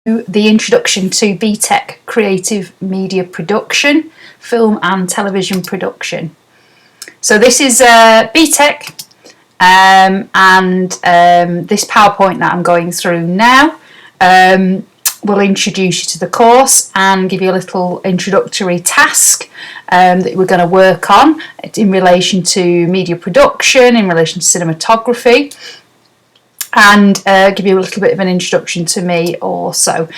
the introduction to BTEC creative media production, film and television production. So this is BTEC and this PowerPoint that I'm going through now will introduce you to the course and give you a little introductory task that we're going to work on in relation to media production, in relation to cinematography, and give you a little bit of an introduction to me also.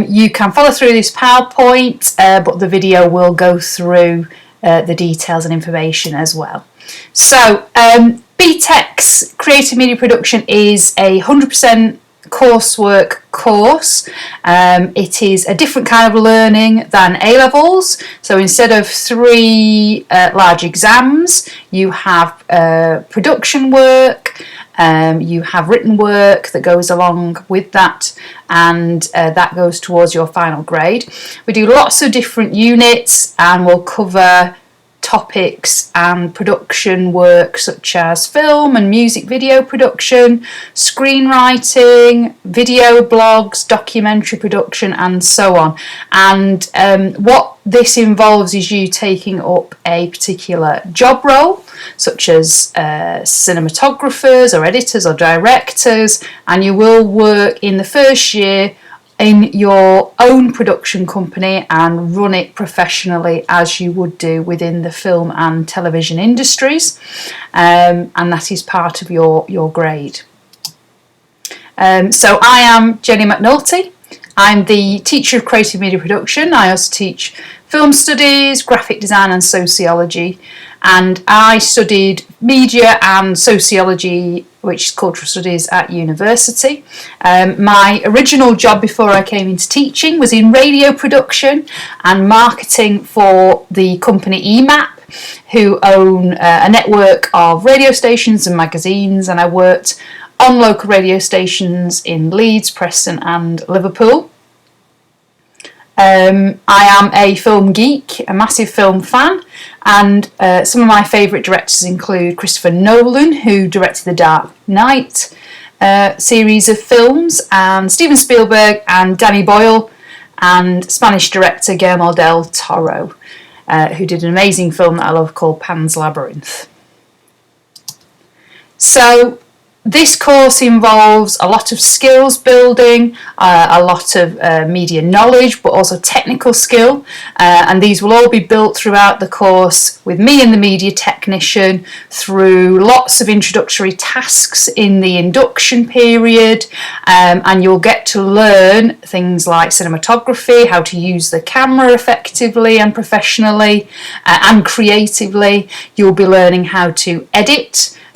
You can follow through this PowerPoint, but the video will go through the details and information as well. So BTEC's Creative Media Production is a 100% coursework course. It is a different kind of learning than A-levels. So instead of 3 large exams, you have production work, you have written work that goes along with that, and that goes towards your final grade. We do lots of different units and we'll cover topics and production work such as film and music video production, screenwriting, video blogs, documentary production, and so on. And what this involves is you taking up a particular job role, such as cinematographers or editors or directors, and you will work in the first year in your own production company and run it professionally as you would do within the film and television industries, and that is part of your grade. So I am Jenny McNulty. I'm the teacher of creative media production. I also teach film studies, graphic design and sociology, and I studied media and sociology, which is cultural studies, at university. My original job before I came into teaching was in radio production and marketing for the company EMAP, who own a network of radio stations and magazines, and I worked on local radio stations in Leeds, Preston and Liverpool. I am a film geek, a massive film fan, and some of my favourite directors include Christopher Nolan, who directed the Dark Knight series of films, and Steven Spielberg and Danny Boyle, and Spanish director Guillermo del Toro, who did an amazing film that I love called Pan's Labyrinth. So this course involves a lot of skills building, a lot of media knowledge, but also technical skill, and these will all be built throughout the course with me and the media technician through lots of introductory tasks in the induction period, and you'll get to learn things like cinematography, how to use the camera effectively and professionally and creatively. You'll be learning how to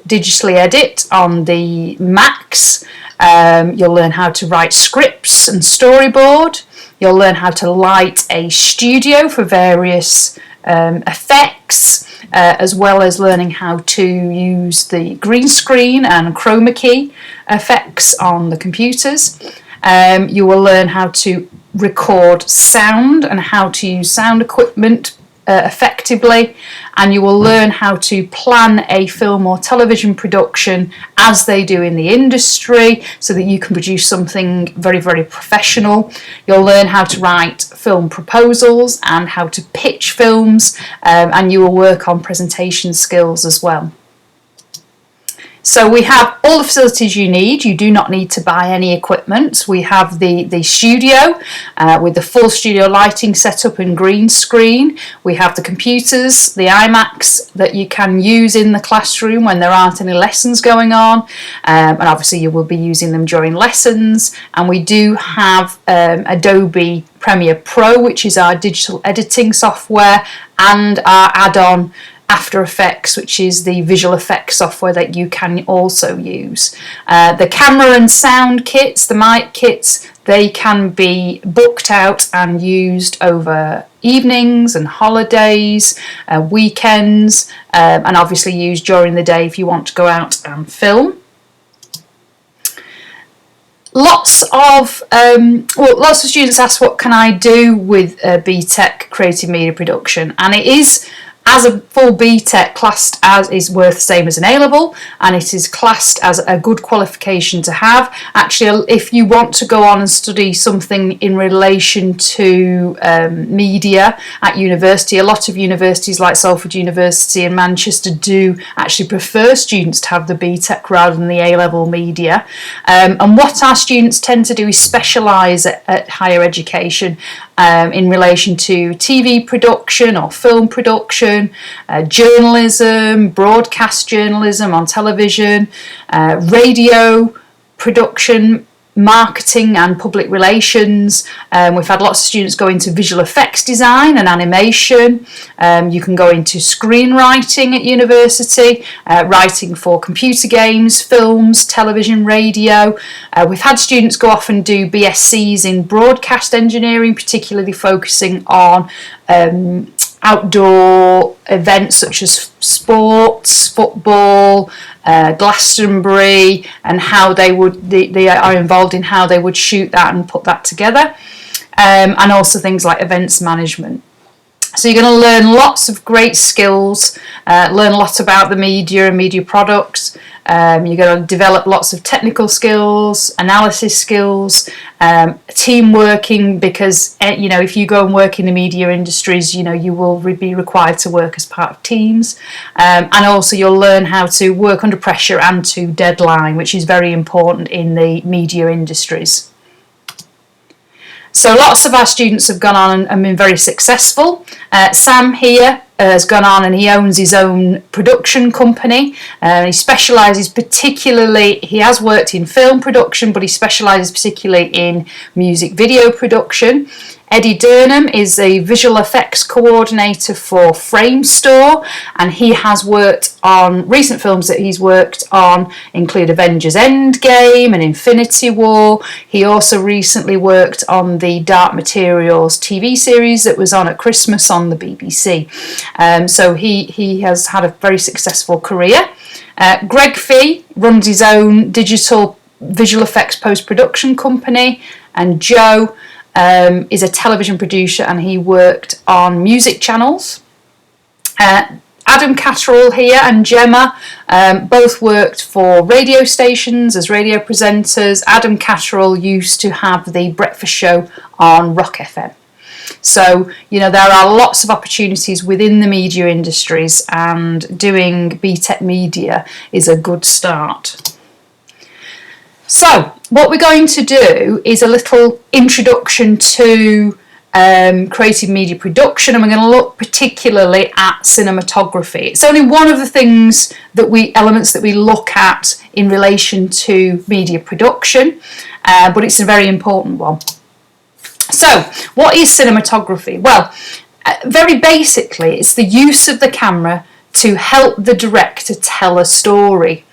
digitally edit on the Macs. You'll learn how to write scripts and storyboard. You'll learn how to light a studio for various effects, as well as learning how to use the green screen and chroma key effects on the computers. You will learn how to record sound and how to use sound equipment effectively, and you will learn how to plan a film or television production as they do in the industry so that you can produce something very, very professional. You'll learn how to write film proposals and how to pitch films, and you will work on presentation skills as well. So we have all the facilities you need. You do not need to buy any equipment. We have the studio with the full studio lighting setup and green screen. We have the computers, the iMacs that you can use in the classroom when there aren't any lessons going on, and obviously you will be using them during lessons. And we do have Adobe Premiere Pro, which is our digital editing software, and our add-on After Effects, which is the visual effects software that you can also use. The camera and sound kits, the mic kits, they can be booked out and used over evenings and holidays, weekends, and obviously used during the day if you want to go out and film. Lots of students ask, what can I do with BTEC Creative Media Production? And it is as a full BTEC classed as is worth the same as an A-level, and it is classed as a good qualification to have. Actually, if you want to go on and study something in relation to media at university, a lot of universities like Salford University and Manchester do actually prefer students to have the BTEC rather than the A-level media. And what our students tend to do is specialise at higher education in relation to TV production or film production, journalism, broadcast journalism on television, radio production, marketing and public relations. We've had lots of students go into visual effects design and animation. You can go into screenwriting at university, writing for computer games, films, television, radio. We've had students go off and do BScs in broadcast engineering, particularly focusing on outdoor events such as sports, football, Glastonbury, and how they are involved in how they would shoot that and put that together, and also things like events management. So you're going to learn lots of great skills, learn a lot about the media and media products. You're going to develop lots of technical skills, analysis skills, team working, because if you go and work in the media industries, you will be required to work as part of teams, and also you'll learn how to work under pressure and to deadline, which is very important in the media industries. So lots of our students have gone on and been very successful. Sam here has gone on and he owns his own production company. He specialises particularly, he has worked in film production, but he specialises particularly in music video production. Eddie Durnham is a visual effects coordinator for Frame Store, and he has worked on recent films that he's worked on include Avengers Endgame and Infinity War. He also recently worked on the Dark Materials TV series that was on at Christmas on the BBC. So he has had a very successful career. Greg Fee runs his own digital visual effects post-production company, and Joe is a television producer and he worked on music channels. Adam Catterall here and Gemma both worked for radio stations as radio presenters. Adam Catterall used to have the breakfast show on Rock FM. So, there are lots of opportunities within the media industries, and doing BTEC Media is a good start. So, what we're going to do is a little introduction to creative media production, and we're going to look particularly at cinematography. It's only one of the elements that we look at in relation to media production, but it's a very important one. So, what is cinematography? Well, very basically, it's the use of the camera to help the director tell a story,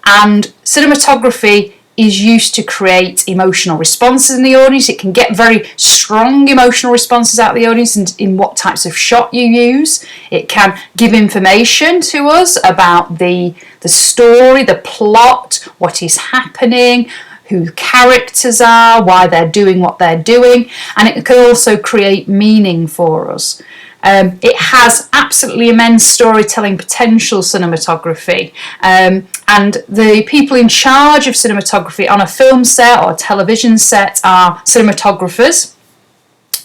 and cinematography is used to create emotional responses in the audience. It can get very strong emotional responses out of the audience and in what types of shot you use. It can give information to us about the story, the plot, what is happening, who characters are, why they're doing what they're doing, and it can also create meaning for us. It has absolutely immense storytelling potential, cinematography, and the people in charge of cinematography on a film set or a television set are cinematographers,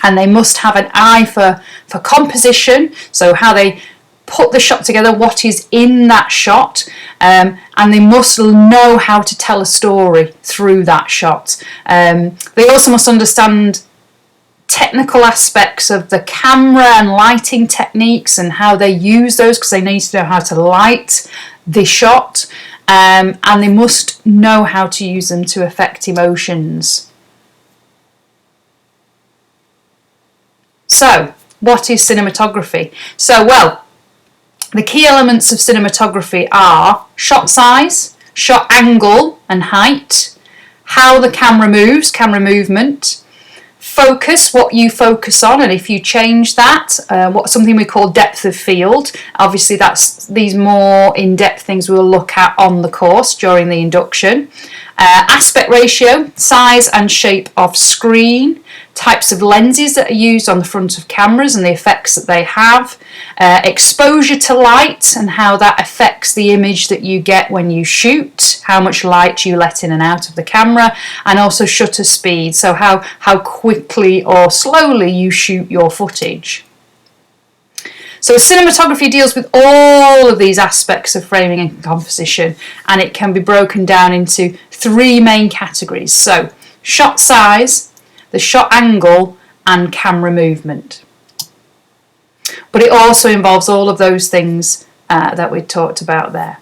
and they must have an eye for composition, so how they put the shot together, what is in that shot, and they must know how to tell a story through that shot. They also must understand technical aspects of the camera and lighting techniques and how they use those, because they need to know how to light the shot, and they must know how to use them to affect emotions. So, what is cinematography? The key elements of cinematography are shot size, shot angle and height, how the camera moves, camera movement, focus, what you focus on, and if you change that, what something we call depth of field. Obviously that's these more in-depth things we'll look at on the course during the induction. Aspect ratio, size and shape of screen, types of lenses that are used on the front of cameras and the effects that they have, exposure to light and how that affects the image that you get when you shoot, how much light you let in and out of the camera, and also shutter speed, so how quickly or slowly you shoot your footage. So cinematography deals with all of these aspects of framing and composition, and it can be broken down into 3 main categories. So shot size, the shot angle, and camera movement. But it also involves all of those things that we talked about there.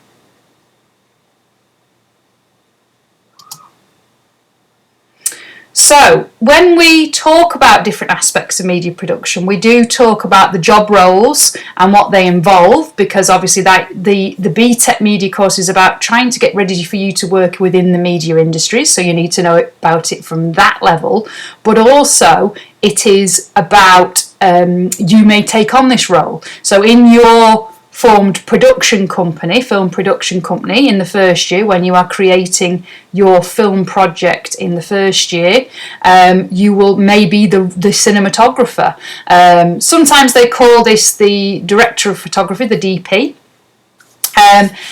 So when we talk about different aspects of media production, we do talk about the job roles and what they involve, because obviously the BTEC media course is about trying to get ready for you to work within the media industry, so you need to know about it from that level, but also it is about you may take on this role. So in your formed production company, film production company, in the first year, when you are creating your film project in the first year, you will maybe the cinematographer. Sometimes they call this the director of photography, the DP.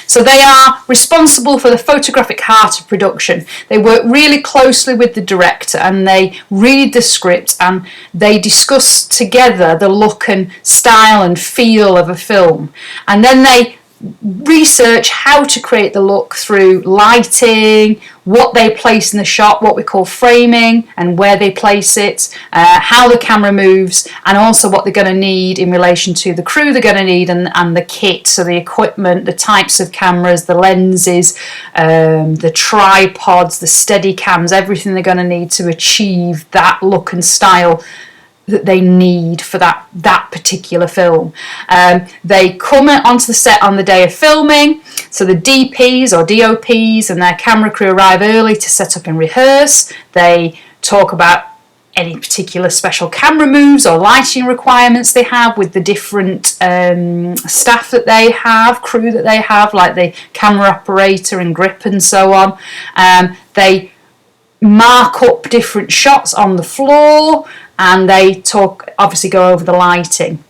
So they are responsible for the photographic heart of production. They work really closely with the director and they read the script and they discuss together the look and style and feel of a film. And then they research how to create the look through lighting, what they place in the shot, what we call framing, and where they place it, how the camera moves, and also what they're going to need in relation to the crew they're going to need and the kit, so the equipment, the types of cameras, the lenses, the tripods, the steady cams, everything they're going to need to achieve that look and style that they need for that particular film. They come onto the set on the day of filming, so the DPs or DOPs and their camera crew arrive early to set up and rehearse. They talk about any particular special camera moves or lighting requirements they have with the different staff that they have, crew that they have, like the camera operator and grip and so on. They mark up different shots on the floor, and they obviously go over the lighting.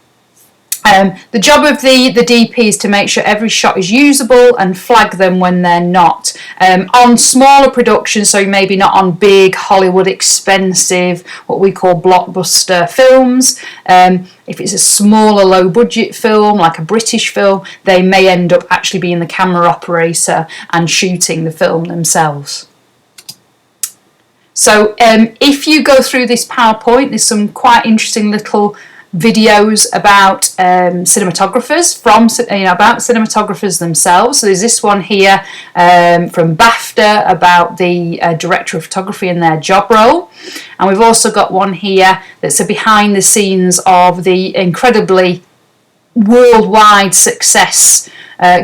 The job of the DP is to make sure every shot is usable and flag them when they're not. On smaller productions, so maybe not on big Hollywood expensive, what we call blockbuster films, if it's a smaller low budget film like a British film, they may end up actually being the camera operator and shooting the film themselves. So if you go through this PowerPoint, there's some quite interesting little videos about cinematographers, about cinematographers themselves. So there's this one here from BAFTA about the director of photography and their job role. And we've also got one here that's a behind the scenes of the incredibly worldwide success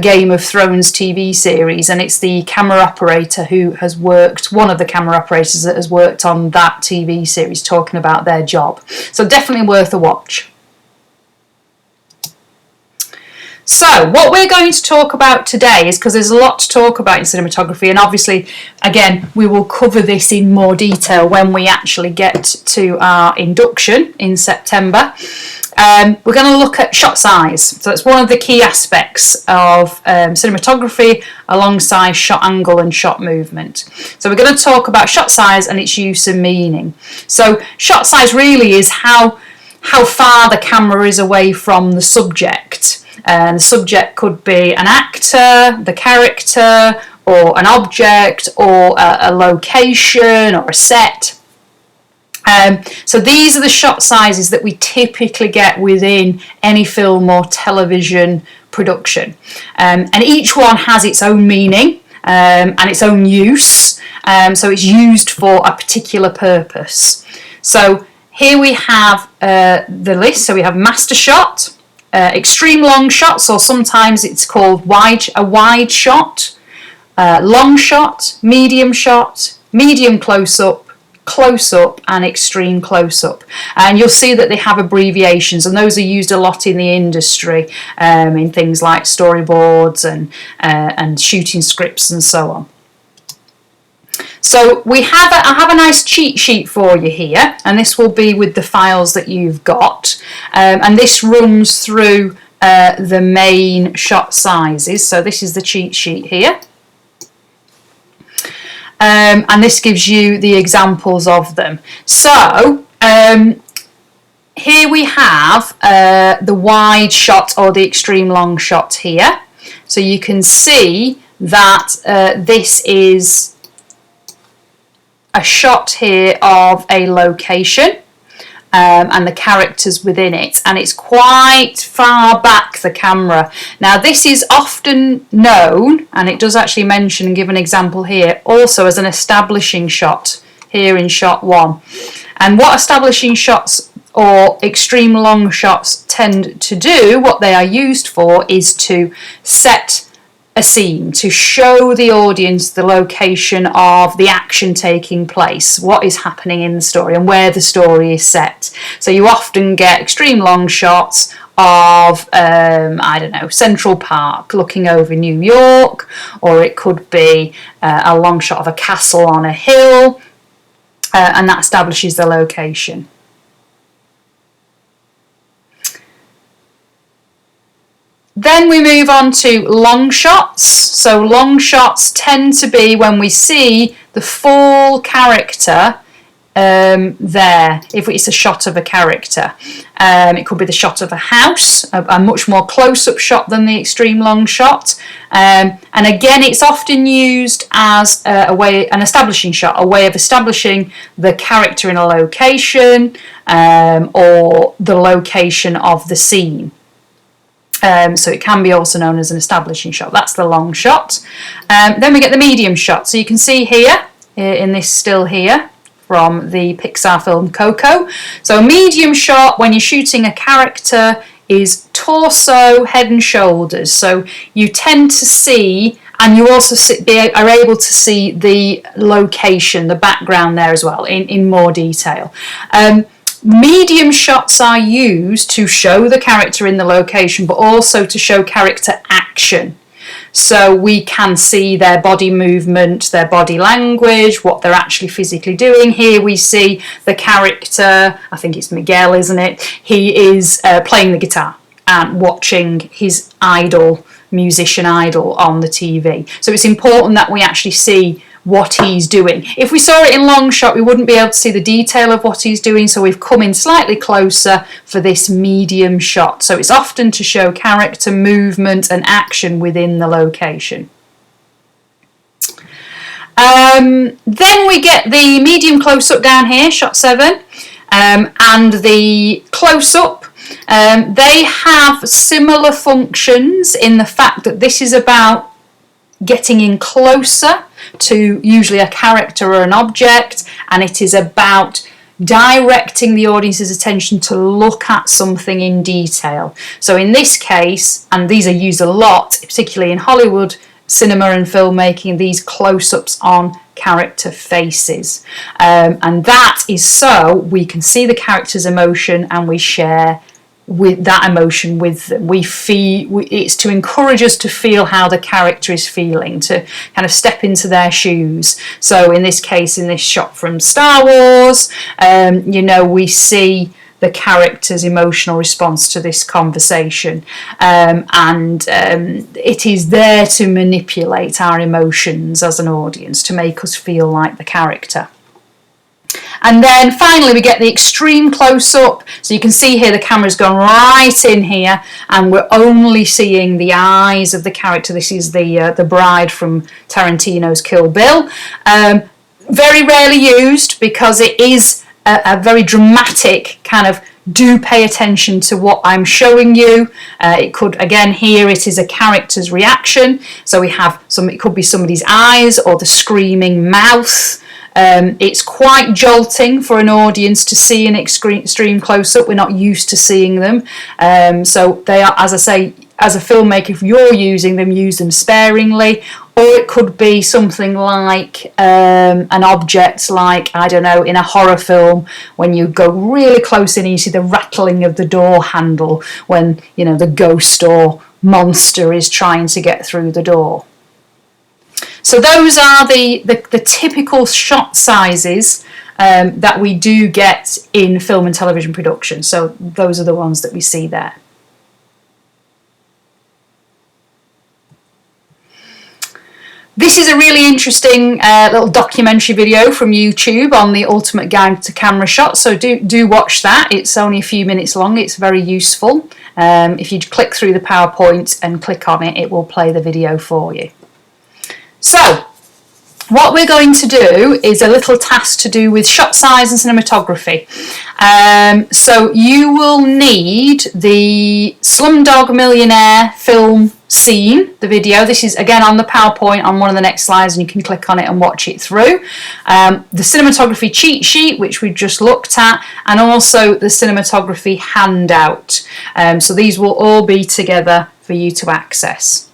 Game of Thrones TV series, and it's the camera operator who has worked, one of the camera operators that has worked on that TV series, talking about their job. So definitely worth a watch. So what we're going to talk about today is, because there's a lot to talk about in cinematography, and obviously again we will cover this in more detail when we actually get to our induction in September. We're going to look at shot size. So it's one of the key aspects of cinematography alongside shot angle and shot movement. So we're going to talk about shot size and its use and meaning. So shot size really is how far the camera is away from the subject. The subject could be an actor, the character, or an object, or a location, or a set. So these are the shot sizes that we typically get within any film or television production, and each one has its own meaning and its own use, so it's used for a particular purpose. So here we have the list. So we have master shot, extreme long shots, or sometimes it's called a wide shot, long shot, medium close-up, close-up and extreme close-up, and you'll see that they have abbreviations, and those are used a lot in the industry, in things like storyboards and shooting scripts and so on. So I have a nice cheat sheet for you here, and this will be with the files that you've got, and this runs through the main shot sizes. So this is the cheat sheet here. And this gives you the examples of them. So here we have the wide shot or the extreme long shot here. So you can see that this is a shot here of a location and the characters within it, and it's quite far back, the camera. Now this is often known, and it does actually mention and give an example here, also as an establishing shot here in shot 1. And what establishing shots or extreme long shots tend to do, what they are used for, is to set a scene, to show the audience the location of the action taking place, what is happening in the story and where the story is set. So you often get extreme long shots of, I don't know, Central Park looking over New York, or it could be a long shot of a castle on a hill, and that establishes the location. Then we move on to long shots. So long shots tend to be when we see the full character there, if it's a shot of a character. It could be the shot of a house, a much more close-up shot than the extreme long shot. And again, it's often used as an establishing shot, a way of establishing the character in a location, or the location of the scene. So it can be also known as an establishing shot. That's the long shot. Then we get the medium shot. So you can see here, in this still here, from the Pixar film Coco. So a medium shot, when you're shooting a character, is torso, head and shoulders. So you tend to see, and you also are able to see the location, the background there as well, in more detail. Medium shots are used to show the character in the location, but also to show character action. So we can see their body movement, their body language, what they're actually physically doing. Here we see the character, I think it's Miguel, isn't it? He is playing the guitar and watching his musician idol on the TV. So it's important that we actually see what he's doing. If we saw it in long shot, we wouldn't be able to see the detail of what he's doing, so we've come in slightly closer for this medium shot. So it's often to show character movement and action within the location. Then we get the medium close-up down here, shot 7, and the close-up. They have similar functions in the fact that this is about getting in closer to usually a character or an object, and it is about directing the audience's attention to look at something in detail. So in this case, and these are used a lot, particularly in Hollywood cinema and filmmaking, these close-ups on character faces. And that is so we can see the character's emotion and we share with that emotion with them. It's to encourage us to feel how the character is feeling, to kind of step into their shoes. So in this case, in this shot from Star Wars, we see the character's emotional response to this conversation, and it is there to manipulate our emotions as an audience, to make us feel like the character. And then finally we get the extreme close-up. So you can see here the camera's gone right in here and we're only seeing the eyes of the character. This is the bride from Tarantino's Kill Bill. Very rarely used because it is a very dramatic kind of, do pay attention to what I'm showing you. It could, again, here it is a character's reaction. So we have it could be somebody's eyes or the screaming mouth. It's quite jolting for an audience to see an extreme close-up. We're not used to seeing them. So they are, as I say, as a filmmaker, if you're using them, use them sparingly. Or it could be something like an object, like, I don't know, in a horror film, when you go really close in and you see the rattling of the door handle when, you know, the ghost or monster is trying to get through the door. So those are the typical shot sizes that we do get in film and television production. So those are the ones that we see there. This is a really interesting little documentary video from YouTube on the ultimate guide to camera shots, so do watch that. It's only a few minutes long. It's very useful. If you click through the PowerPoint and click on it, it will play the video for you. So what we're going to do is a little task to do with shot size and cinematography. So you will need the Slumdog Millionaire film scene, the video. This is again on the PowerPoint on one of the next slides, and you can click on it and watch it through. The cinematography cheat sheet, which we just looked at, and also the cinematography handout. So these will all be together for you to access.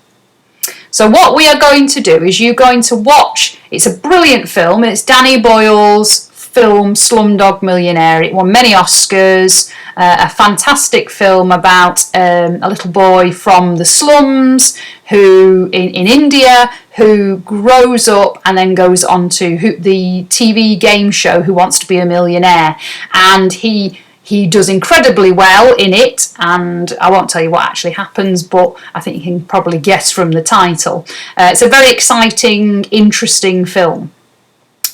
So what we are going to do is you're going to watch, it's a brilliant film, it's Danny Boyle's film Slumdog Millionaire. It won many Oscars, a fantastic film about a little boy from the slums who in India who grows up and then goes on to the TV game show Who Wants to Be a Millionaire, and he does incredibly well in it, and I won't tell you what actually happens, but I think you can probably guess from the title. It's a very exciting, interesting film.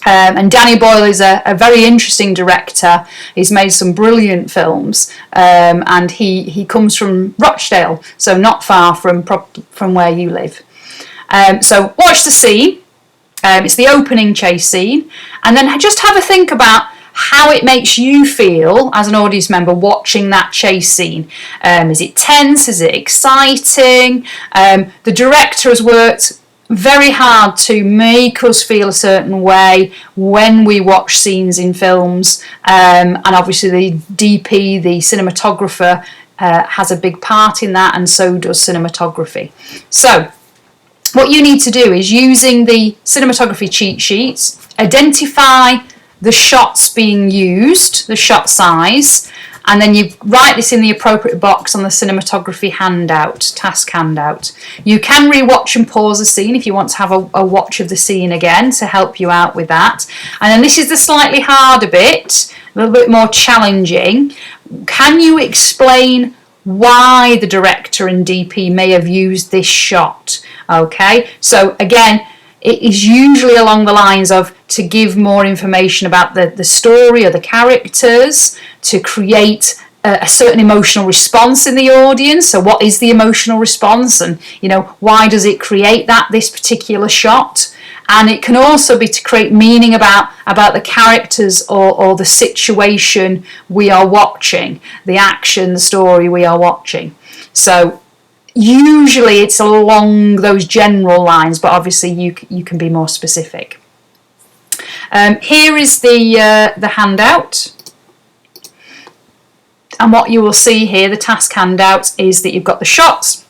And Danny Boyle is a very interesting director. He's made some brilliant films, and he comes from Rochdale, so not far from where you live. So watch the scene. It's the opening chase scene, and then just have a think about how it makes you feel as an audience member watching that chase scene. Is it tense? Is it exciting? The director has worked very hard to make us feel a certain way when we watch scenes in films, and obviously the DP, the cinematographer, has a big part in that, and so does cinematography. So what you need to do is, using the cinematography cheat sheets, identify the shots being used, the shot size, and then you write this in the appropriate box on the cinematography handout, task handout. You can rewatch and pause the scene if you want to have a watch of the scene again to help you out with that. And then this is the slightly harder bit, a little bit more challenging. Can you explain why the director and DP may have used this shot? Okay, so again, it is usually along the lines of to give more information about the story or the characters, to create a certain emotional response in the audience. So what is the emotional response, and why does it create this particular shot? And it can also be to create meaning about the characters or the situation we are watching, the action, the story we are watching. So usually it's along those general lines, but obviously you can be more specific. Here is the handout, and what you will see here, the task handout, is that you've got the shots.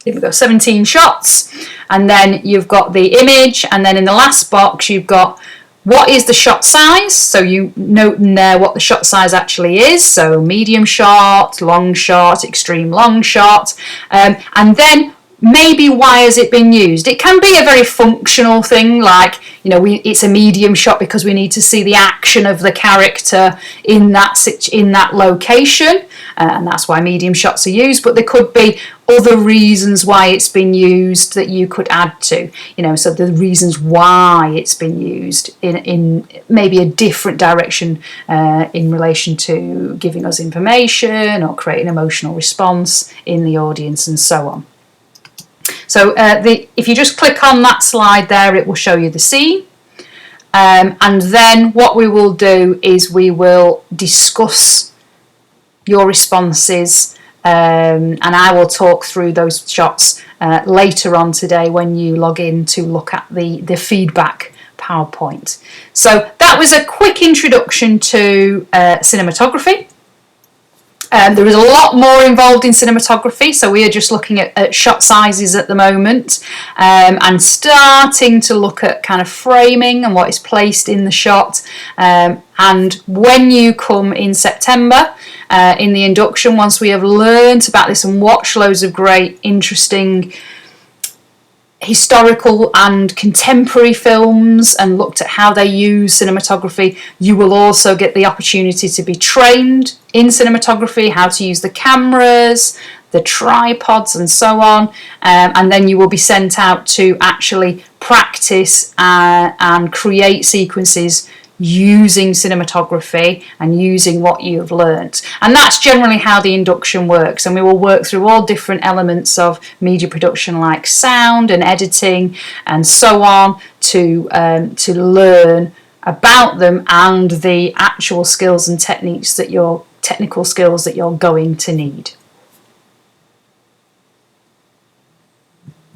You've got 17 shots, and then you've got the image, and then in the last box you've got what is the shot size. So you note in there what the shot size actually is. So medium shot, long shot, extreme long shot, and then maybe why has it been used. It can be a very functional thing, like it's a medium shot because we need to see the action of the character in that location, and that's why medium shots are used. But there could be other reasons why it's been used that you could add to, so the reasons why it's been used in maybe a different direction in relation to giving us information or creating emotional response in the audience, and so on. So if you just click on that slide there, it will show you the scene. And then what we will do is we will discuss your responses, and I will talk through those shots later on today when you log in to look at the feedback PowerPoint. So that was a quick introduction to cinematography. There is a lot more involved in cinematography, so we are just looking at shot sizes at the moment, and starting to look at kind of framing and what is placed in the shot. And when you come in September, in the induction, once we have learnt about this and watched loads of great, interesting historical and contemporary films and looked at how they use cinematography, you will also get the opportunity to be trained in cinematography, how to use the cameras, the tripods and so on, and then you will be sent out to actually practice and create sequences using cinematography and using what you've learnt. And that's generally how the induction works, and we will work through all different elements of media production like sound and editing and so on to learn about them and the actual skills and technical skills that you're going to need.